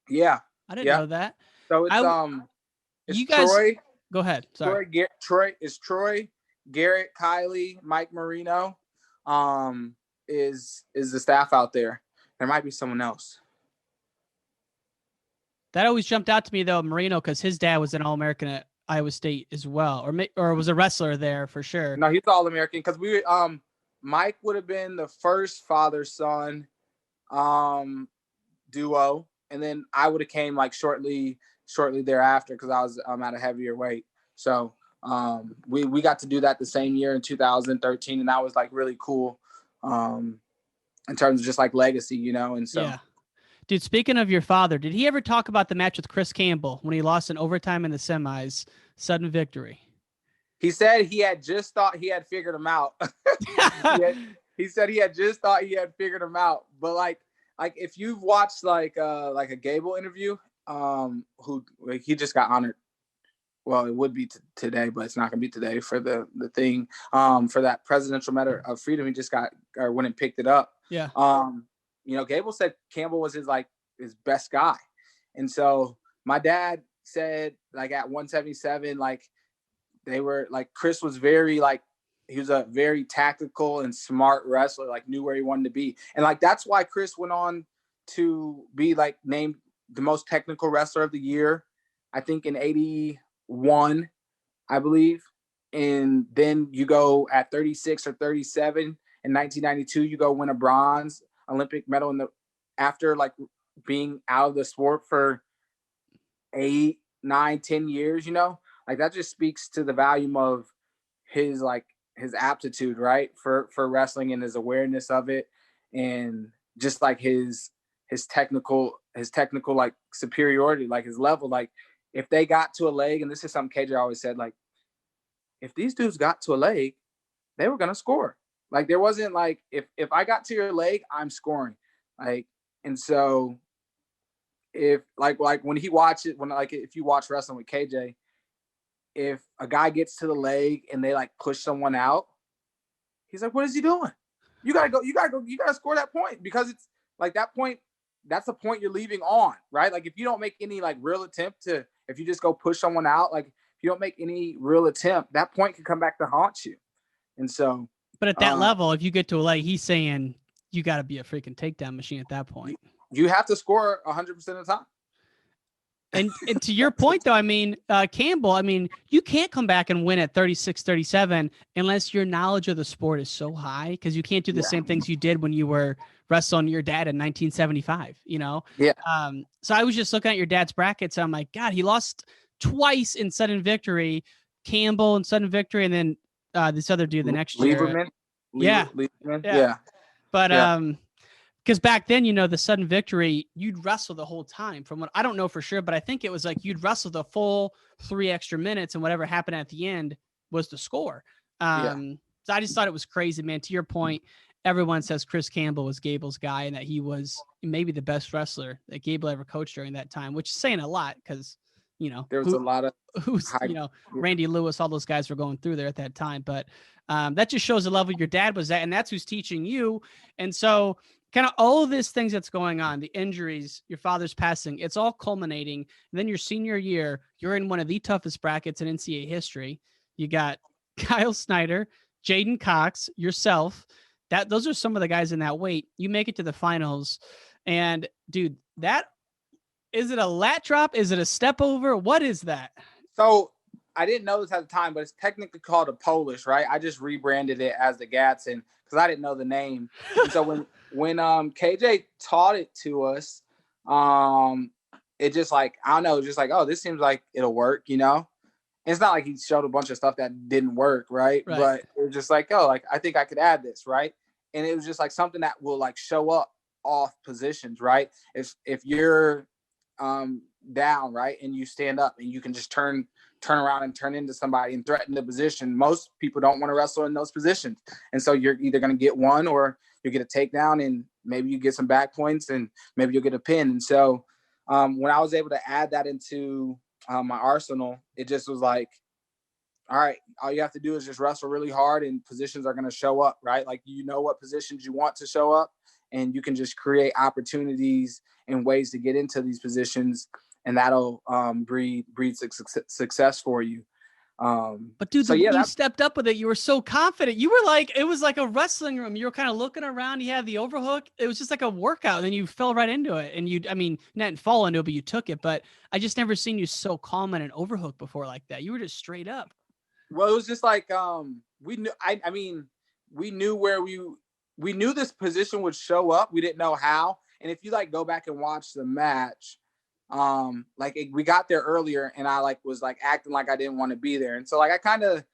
Yeah. I didn't know that. So it's you guys Troy. Go ahead. Sorry. Troy, Garrett, Kylie, Mike Marino, is the staff out there. There might be someone else. That always jumped out to me though, Marino, because his dad was an All-American at Iowa State as well, or was a wrestler there for sure. No, he's All-American because Mike would have been the first father-son duo, and then I would have came like shortly thereafter because I was at a heavier weight. So we got to do that the same year in 2013, and that was like really cool in terms of just like legacy, you know. And so Yeah. Dude, speaking of your father, did he ever talk about the match with Chris Campbell when he lost in overtime in the semis, sudden victory? He said he had just thought he had figured him out. He said he had just thought he had figured him out. But like if you've watched like a Gable interview, who like, he just got honored. Well, it would be today, but it's not going to be today for the thing for that Presidential Medal of Freedom. He just got or when it picked it up. Yeah. You know, Gable said Campbell was his best guy. And so my dad said like at 177, like they were like, Chris was very like, he was a very tactical and smart wrestler, like knew where he wanted to be. And like, that's why Chris went on to be like named the most technical wrestler of the year, I think in 81, I believe. And then you go at 36 or 37 in 1992, you go win a bronze Olympic medal after like being out of the sport for 8, 9, 10 years, you know, like that just speaks to the volume of his aptitude, right, for wrestling and his awareness of it, and just like his technical like superiority, like his level. Like if they got to a leg, and this is something KJ always said, like if these dudes got to a leg, they were gonna score. Like there wasn't like if I got to your leg, I'm scoring. Like, and so if like when he watches if you watch wrestling with KJ, if a guy gets to the leg and they like push someone out, he's like, what is he doing? You gotta score that point, because it's like that point, that's the point you're leaving on, right? Like if you don't make any like real attempt if you just go push someone out, like if you don't make any real attempt, that point can come back to haunt you. And so, but at that level, if you get to a leg, he's saying you got to be a freaking takedown machine at that point. You have to score 100% of the time. And to your point, though, I mean, Campbell, I mean, you can't come back and win at 36, 37 unless your knowledge of the sport is so high, because you can't do the same things you did when you were wrestling your dad in 1975, you know? Yeah. So I was just looking at your dad's brackets. And I'm like, God, he lost twice in sudden victory, Campbell in sudden victory, and then this other dude the next year. Lieberman. Yeah. But because back then, you know, the sudden victory, you'd wrestle the whole time. From what I don't know for sure, but I think it was like you'd wrestle the full 3 extra minutes, and whatever happened at the end was the score. So I just thought it was crazy, man. To your point, everyone says Chris Campbell was Gable's guy and that he was maybe the best wrestler that Gable ever coached during that time, which is saying a lot because, you know, there was a lot of Randy Lewis, all those guys were going through there at that time. But that just shows the level your dad was at, and that's who's teaching you. And so kind of all of these things that's going on, the injuries, your father's passing, it's all culminating. And then your senior year, you're in one of the toughest brackets in NCAA history. You got Kyle Snyder, Jaden Cox, yourself. Those are some of the guys in that weight. You make it to the finals. And dude, is it a lat drop? Is it a step over? What is that? So I didn't know this at the time, but it's technically called a Polish, right? I just rebranded it as the Gadson because I didn't know the name. And so when KJ taught it to us, it just like, I don't know, just like, oh, this seems like it'll work, you know? And it's not like he showed a bunch of stuff that didn't work, right? But it was just like, oh, like, I think I could add this, right? And it was just like something that will like show up off positions, right? If you're down, right, and you stand up and you can just turn around and turn into somebody and threaten the position, most people don't want to wrestle in those positions. And so you're either going to get one or you get a takedown, and maybe you get some back points and maybe you'll get a pin. And so when I was able to add that into my arsenal, it just was like, all right, all you have to do is just wrestle really hard and positions are going to show up, right? Like, you know what positions you want to show up, and you can just create opportunities and ways to get into these positions, and that'll breed success for you. But dude, you stepped up with it. You were so confident. You were like, it was like a wrestling room. You were kind of looking around. You had the overhook. It was just like a workout. And then you fell right into it. And you didn't fall into it, but you took it. But I just never seen you so calm in an overhook before like that. You were just straight up. Well, it was just like, we knew, I mean, we knew we knew this position would show up. We didn't know how. And if you like go back and watch the match, we got there earlier and I was acting like I didn't want to be there. And so I kind of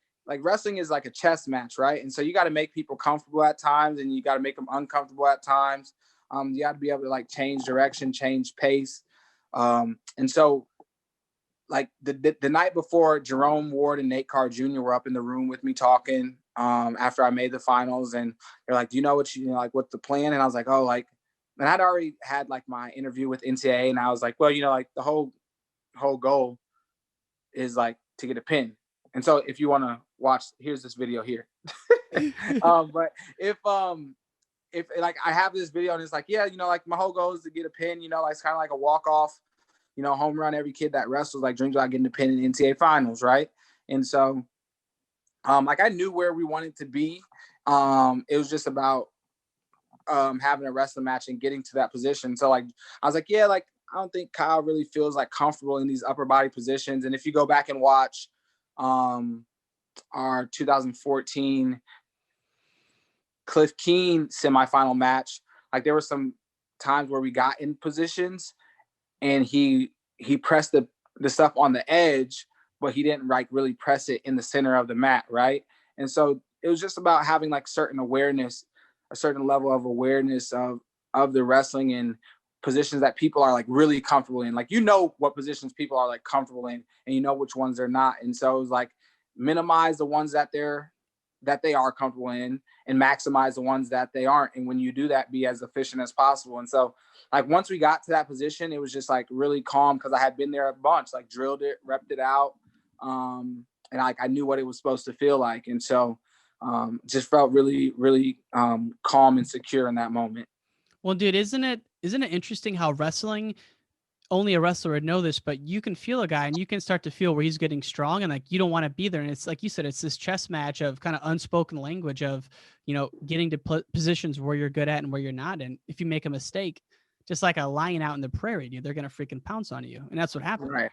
wrestling is like a chess match, right? And so you got to make people comfortable at times and you got to make them uncomfortable at times. You got to be able to change direction, change pace. And so the night before, Jerome Ward and Nate Carr Jr. were up in the room with me talking after I made the finals. And they're like, do you know what's the plan? And I was like, and I'd already had my interview with NCAA. And I was like, well, the whole goal is to get a pin. And so if you want to watch, here's this video here. But if I have this video and it's my whole goal is to get a pin, it's kind of like a walk-off, home run. Every kid that wrestles dreams about getting a pin in the NCAA finals, right? And so I knew where we wanted to be. It was just about having a wrestling match and getting to that position. So I was like, yeah, I don't think Kyle really feels comfortable in these upper body positions. And if you go back and watch our 2014 Cliff Keen semifinal match, there were some times where we got in positions and he pressed the stuff on the edge, but he didn't really press it in the center of the mat, right? And so it was just about having certain awareness, a certain level of awareness of the wrestling and positions that people are really comfortable in. What positions people are comfortable in, and which ones they're not. And so it was minimize the ones that they are comfortable in and maximize the ones that they aren't. And when you do that, be as efficient as possible. And so once we got to that position, it was just really calm because I had been there a bunch, drilled it, repped it out. And I knew what it was supposed to feel like. And so just felt really, really calm and secure in that moment. Well, dude, isn't it interesting how wrestling, only a wrestler would know this, but you can feel a guy and you can start to feel where he's getting strong and you don't want to be there. And it's like you said, it's this chess match of kind of unspoken language of, getting to positions where you're good at and where you're not. And if you make a mistake, just like a lion out in the prairie, dude, they're going to freaking pounce on you. And that's what happened. Right.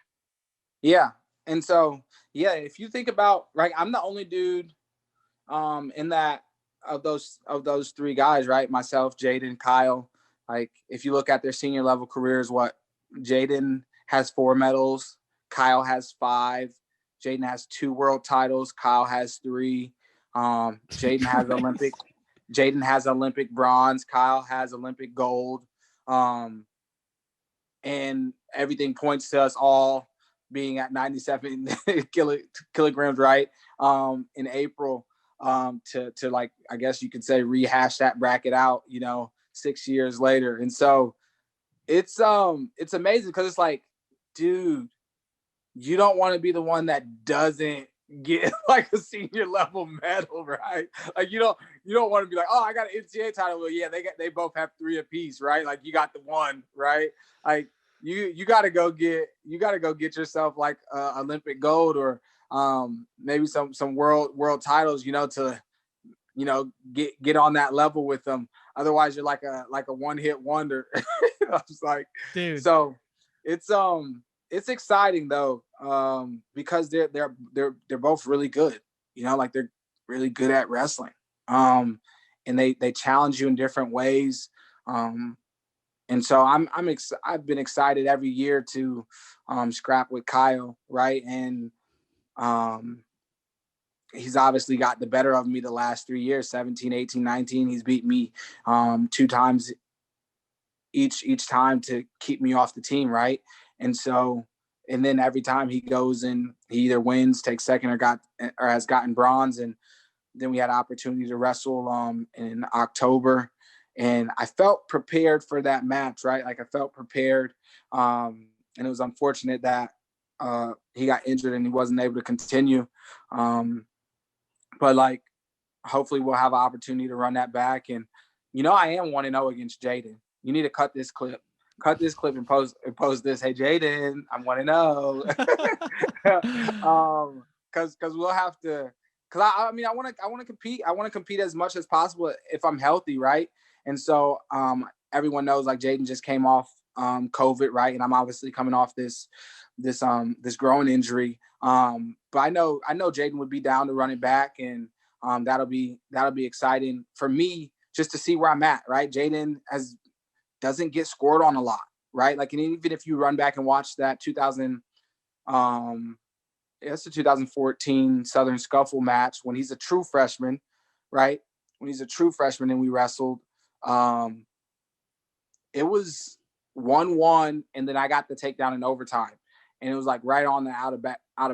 Yeah. And so, yeah, if you think about, I'm the only dude in that of those three guys, right? Myself, Jaden, Kyle. If you look at their senior level careers, Jaden has 4 medals, Kyle has 5, Jaden has 2 world titles, Kyle has 3. Jaden has Olympic bronze, Kyle has Olympic gold. And everything points to us all being at 97 kilograms, right? In April, to I guess you could say rehash that bracket out, 6 years later. And so it's amazing because it's dude, you don't want to be the one that doesn't get a senior level medal, right? You don't want to be oh, I got an NCAA title. Well, yeah, they both have 3 apiece, right? You got the one, right? You got to go get yourself Olympic gold or maybe some world titles, to get on that level with them. Otherwise, you're like a one-hit wonder. It's dude. So it's exciting though, because they're both really good. They're really good at wrestling. And they challenge you in different ways. And so I've been excited every year to scrap with Kyle, right? And he's obviously got the better of me the last 3 years, 17, 18, 19. He's beat me 2 times each time to keep me off the team, right? And so, and then every time he goes and he either wins, takes second, or has gotten bronze. And then we had an opportunity to wrestle in October. And I felt prepared for that match, right? I felt prepared. And it was unfortunate that he got injured and he wasn't able to continue. But hopefully we'll have an opportunity to run that back. And, I am 1-0 against Jaden. You need to cut this clip and post this. Hey, Jaden, I'm 1-0. Cause we'll have to, I want to compete. I want to compete as much as possible if I'm healthy. Right. And so, everyone knows Jaden just came off COVID, right? And I'm obviously coming off this growing injury. But I know Jaden would be down to run it back, and That'll be exciting for me just to see where I'm at, right? Jaden doesn't get scored on a lot, right? Like, and even if you run back and watch that 2014 Southern Scuffle match when he's a true freshman, right? When he's a true freshman and we wrestled, it was 1-1, and then I got the takedown in overtime, and it was like right on the out of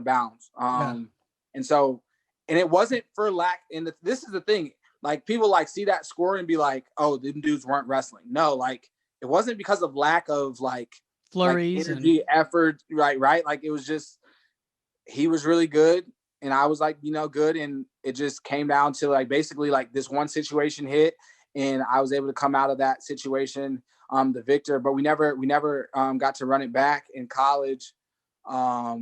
bounds. And so, and it wasn't for lack. And this is the thing, like people like see that score and be like, "Oh, them dudes weren't wrestling." No, like it wasn't because of lack of like flurries, energy, effort, right? Like it was just he was really good, and I was like, good, and it just came down to like basically like this one situation hit, and I was able to come out of that situation the victor. But we never got to run it back in college for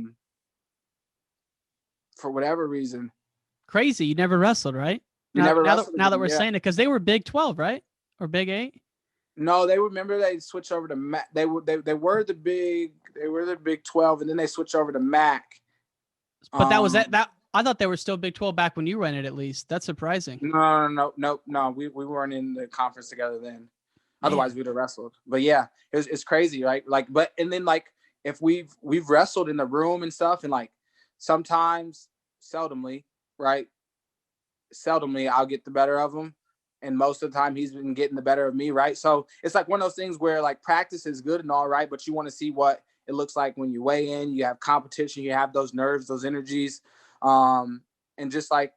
whatever reason. Crazy, you never wrestled, right? Now that we're saying it, because they were Big 12, right, or Big 8? No, they switched over to they were the Big 12, and then they switched over to MAC. But that was that. I thought they were still Big 12 back when you ran it. At least that's surprising. No. We weren't in the conference together then. Otherwise, we'd have wrestled. But yeah, it's crazy, right? Like, but and then like if we've wrestled in the room and stuff, and like sometimes, seldomly, I'll get the better of him, and most of the time he's been getting the better of me, right? So it's like one of those things where like practice is good and all right, but you want to see what it looks like when you weigh in. You have competition, you have those nerves, those energies, and just like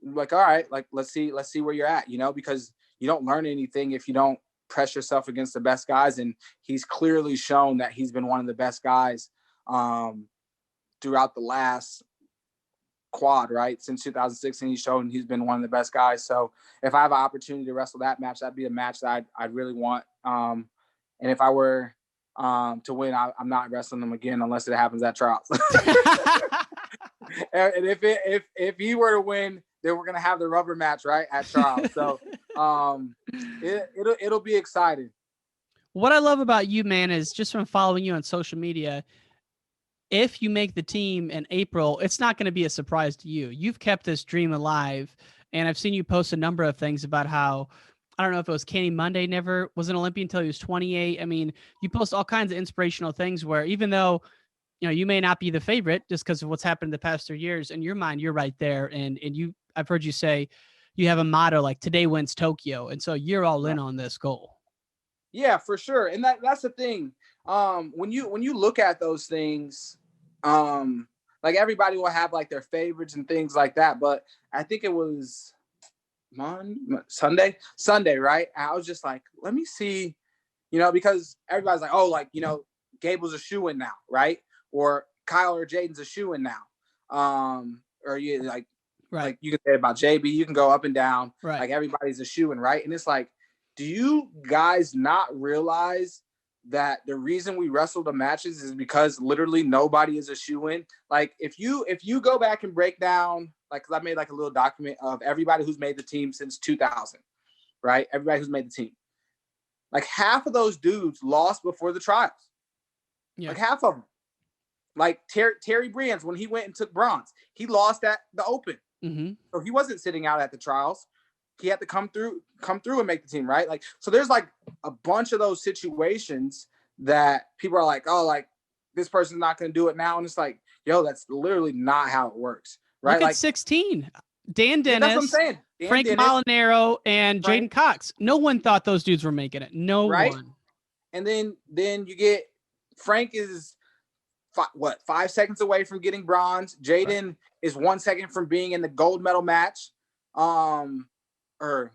all right, like let's see where you're at, because you don't learn anything if you don't press yourself against the best guys. And he's clearly shown that he's been one of the best guys throughout the last quad, right? Since 2016, he's shown he's been one of the best guys. So if I have an opportunity to wrestle that match, that'd be a match that I'd really want. And if I were to win, I'm not wrestling him again unless it happens at trials. And if he were to win, then we're gonna have the rubber match, right, at trials. So it'll be exciting. What I love about you, man, is just from following you on social media, if you make the team in April, it's not going to be a surprise to you. You've kept this dream alive, and I've seen you post a number of things about how, I don't know if it was Kenny Monday never was an Olympian until he was 28. I mean, you post all kinds of inspirational things where even though, you may not be the favorite just because of what's happened in the past 3 years, in your mind, you're right there. And I've heard you say you have a motto like today wins Tokyo. And so you're all in on this goal. Yeah, for sure. And that's the thing. When you look at those things, like everybody will have like their favorites and things like that. But I think it was Sunday, right? And I was just like, let me see, because everybody's like, oh, like, Gable's a shoe-in now, right? Or Kyle or Jaden's a shoe-in now. Or you like, right. Like you can say about JB, you can go up and down. Right. Like everybody's a shoe-in, right? And it's like, do you guys not realize that the reason we wrestle the matches is because literally nobody is a shoe-in? Like if you go back and break down, like, cause I made like a little document of everybody who's made the team since 2000, right? Everybody who's made the team. Like half of those dudes lost before the trials. Yeah. Like half of them. Like Terry Brands, when he went and took bronze, he lost at the Open. Mm-hmm. So he wasn't sitting out at the trials. He had to come through and make the team, right? Like, so there's like a bunch of those situations that people are like, oh, like this person's not going to do it now. And it's like, yo, that's literally not how it works, right? Look like at 16, Dan Dennis, that's what I'm saying. Frank Molinaro, and Jaden Cox. No one thought those dudes were making it. No one. And then you get Frank is 5 seconds away from getting bronze. Jaden is 1 second from being in the gold medal match. Or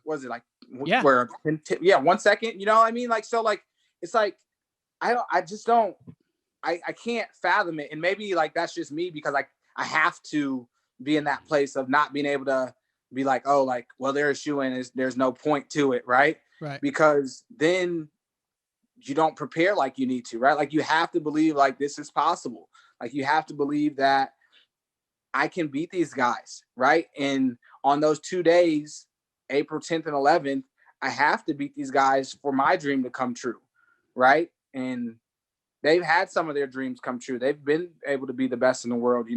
was it like, where 1 second, you know what I mean? Like, so like, it's like, I can't fathom it. And maybe like, that's just me because I have to be in that place of not being able to be like, oh, like, well, they're a shoe-in, there's no point to it. Right. Because then you don't prepare like you need to, right? Like you have to believe like this is possible. Like you have to believe that I can beat these guys. Right. And on those 2 days, April 10th and 11th, I have to beat these guys for my dream to come true. Right. And they've had some of their dreams come true. They've been able to be the best in the world,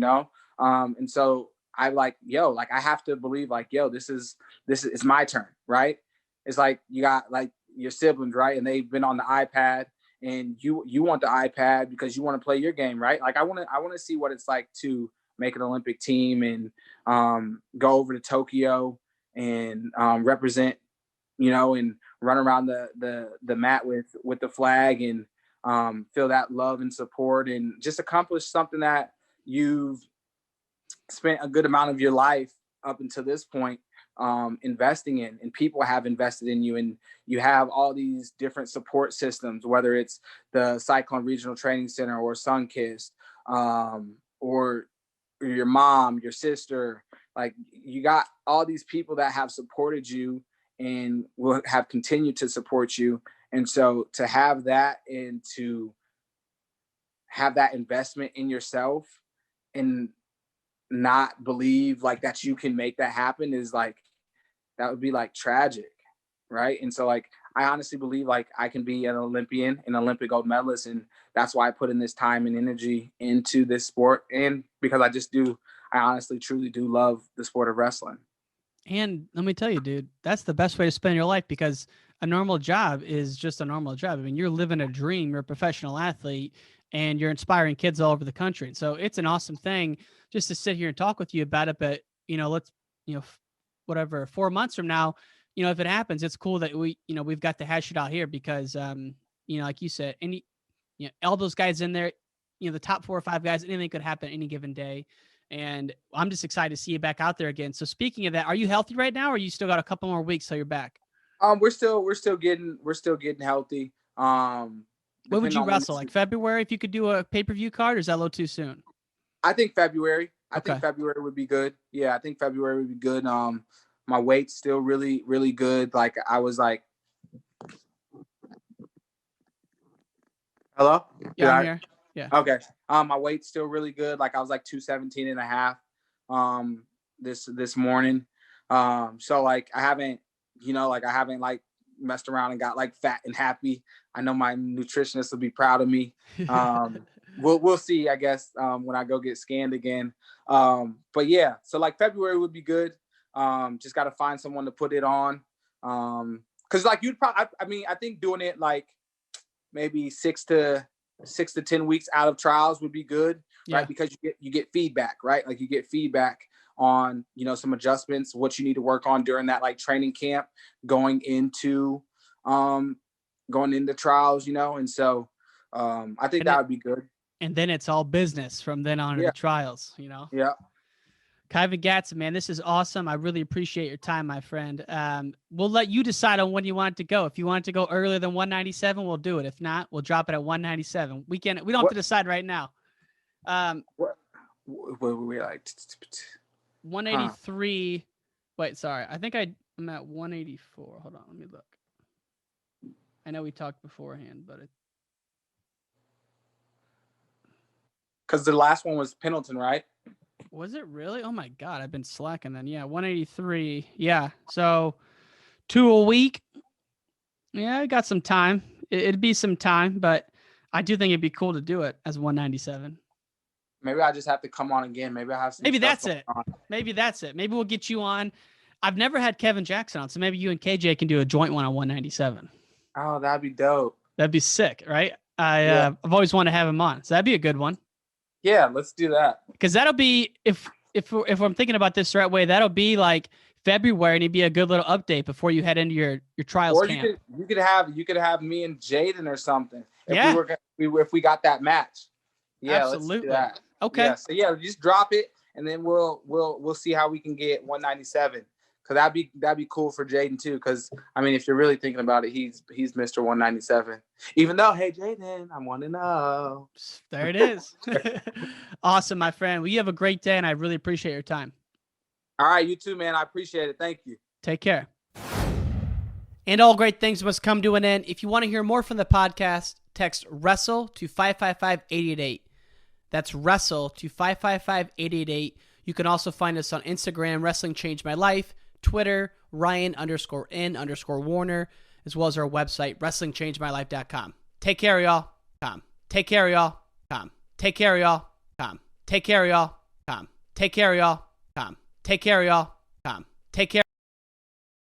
And so I like, yo, like I have to believe like, yo, this is it's my turn, right? It's like you got like your siblings, right? And they've been on the iPad, and you want the iPad because you want to play your game, right? Like I want to see what it's like to make an Olympic team and go over to Tokyo and represent, you know, and run around the mat with the flag and feel that love and support and just accomplish something that you've spent a good amount of your life up until this point investing in, and people have invested in you, and you have all these different support systems, whether it's the Cyclone Regional Training Center or Sunkist, or your mom, your sister. Like you got all these people that have supported you and will have continued to support you. And so to have that and to have that investment in yourself and not believe like that you can make that happen is like, that would be like tragic. Right. And so like, I honestly believe like I can be an Olympian, an Olympic gold medalist. And that's why I put in this time and energy into this sport. And because I honestly, truly do love the sport of wrestling. And let me tell you, dude, that's the best way to spend your life, because a normal job is just a normal job. I mean, you're living a dream, you're a professional athlete, and you're inspiring kids all over the country. And so it's an awesome thing just to sit here and talk with you about it. But, you know, let's, you know, whatever, 4 months from now, you know, if it happens, it's cool that we've got to hash it out here because, you know, like you said, all those guys in there, you know, the top 4 or 5 guys, anything could happen any given day. And I'm just excited to see you back out there again. So speaking of that, are you healthy right now, or you still got a couple more weeks till you're back? We're still getting healthy. When would you wrestle? Like February, if you could do a pay-per-view card, or is that a little too soon? I think February. I Okay. think February would be good. Yeah, I think February would be good. My weight's still really, really good. Like I was like, hello? Yeah, I'm here. Yeah. Okay. My weight's still really good. Like I was like 217 and a half this morning. So like I haven't like messed around and got like fat and happy. I know my nutritionist will be proud of me. We'll see, I guess, when I go get scanned again. But yeah, so like February would be good. Just got to find someone to put it on. Cause like you'd probably, I think doing it like maybe 6 to 10 weeks out of trials would be good, right? Because you get feedback, right? Like you get feedback on, you know, some adjustments, what you need to work on during that like training camp, going into trials, you know? And so I think that would be good. And then it's all business from then on to the trials, you know? Yeah. Kyven Gadson, man, this is awesome. I really appreciate your time, my friend. We'll let you decide on when you want it to go. If you want it to go earlier than 197, we'll do it. If not, we'll drop it at 197. We don't have to decide right now. What we like 183. Wait, sorry. I think I'm at 184. Hold on, let me look. I know we talked beforehand, but because the last one was Pendleton, right? Was it really? Oh my God, I've been slacking then. Yeah, 183. Yeah, so 2 a week. Yeah, I got some time. It'd be some time, but I do think it'd be cool to do it as 197. Maybe I just have to come on again. Maybe I have some. Maybe that's it. Maybe that's it. Maybe we'll get you on. I've never had Kyven Gadson on, so maybe you and KJ can do a joint one on 197. Oh, that'd be dope. That'd be sick, right? I've always wanted to have him on, so that'd be a good one. Yeah, let's do that. Because that'll be, if I'm thinking about this the right way, that'll be like February, and it'd be a good little update before you head into your trials camp. You could have me and Jaden or something. If we got that match. Yeah, absolutely. Let's do that. Okay. Yeah, so yeah, just drop it, and then we'll see how we can get 197. Cause that'd be cool for Jaden too. Cause I mean, if you're really thinking about it, he's Mr. 197. Even though, hey Jaden, I want to know. There it is. Awesome, my friend. Well, you have a great day, and I really appreciate your time. All right, you too, man. I appreciate it. Thank you. Take care. And all great things must come to an end. If you want to hear more from the podcast, text Wrestle to 555-888. That's Wrestle to 555-888. You can also find us on Instagram, Wrestling Changed My Life, Twitter, Ryan_N_Warner, as well as our website, WrestlingChangedMyLife.com. Take care, y'all. Take care, y'all. Take care, y'all. Take care, y'all. Take care, y'all. Take care, y'all. Take care.